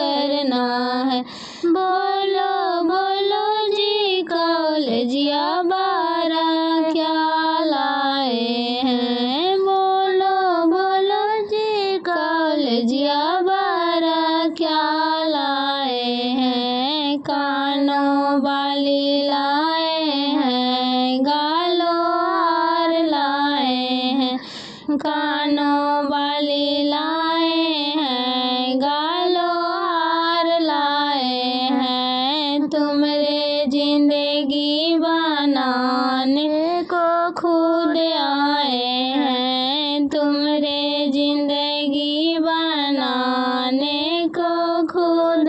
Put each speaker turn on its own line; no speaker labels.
करना है। बोलो बोलो जी कॉलेजिया बारा क्या लाए हैं। बोलो बोलो जी कॉलेजिया बारा क्या लाए हैं। कानों वाली लाए हैं, गालों हार लाए हैं। कानों वाली लाए हैं, गालों हार लाए हैं। तुमरे जिंदगी बनाने को खुद आए हैं। तुमरे जिंदगी बनाने को खुद